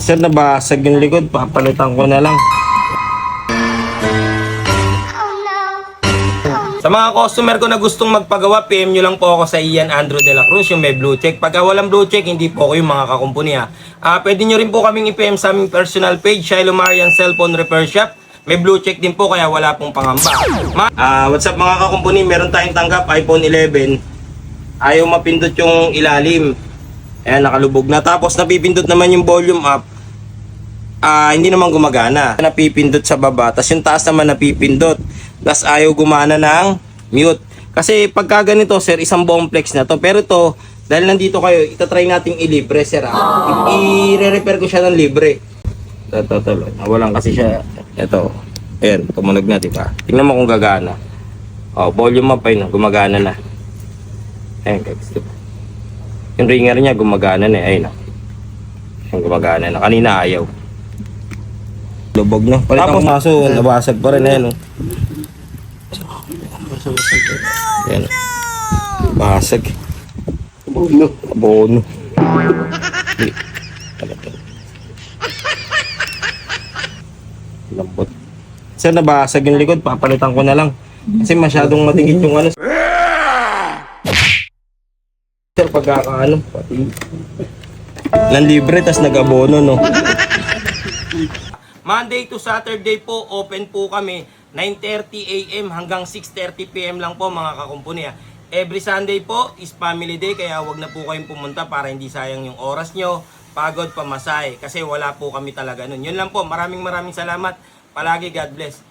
Sir, nabasag yung likod. Papalitan ko na lang. Sa mga customer ko na gustong magpagawa, PM nyo lang po ako sa Ian Andrew de la Cruz, yung may blue check. Pagka walang blue check, hindi po ako yung mga kakumpuni ha. Pwede nyo rin po kaming i-PM sa aming personal page, Shiloh Marian Cellphone Repair Shop. May blue check din po, kaya wala pong pangamba. What's up mga kakumpuni? Meron tayong tanggap, iPhone 11. Ayaw mapindot yung ilalim. Ayan, nakalubog na. Tapos napipindot naman yung volume up. Hindi naman gumagana. Napipindot sa baba, tapos yung taas naman napipindot. Tapos ayaw gumana ng mute. Kasi pagka ganito, sir, isang buong flex na to. Pero to, dahil nandito kayo, itatry nating ilibre, sir. I-re-repair ko siya ng libre. Ito. Nawalan kasi siya. Ito. Ayan, tumunog na, diba? Tingnan mo kung gagana. Volume up ayun, gumagana na. Ayan, guys, diba? Yung ringer niya, gumagana na. Ayun, Ayan, gumagana na. Kanina ayaw. Lubog na. Tapos maso, nabasag pa rin. Ayan, Ayan. Basag. Abono. Lambot. Sir, nabasag yung likod. Papalitan ko na lang. Kasi masyadong matigit yung ano. Sir, pagkakaano, pati nanlibre, tas nag-abono, no? Monday to Saturday po, open po kami. 9:30 AM hanggang 6:30 PM lang po mga kakumpuni. Every Sunday po is family day, kaya wag na po kayong pumunta para hindi sayang yung oras nyo, pagod, pamasahe, kasi wala po kami talaga nun. Yun lang po, maraming salamat. Palagi God bless.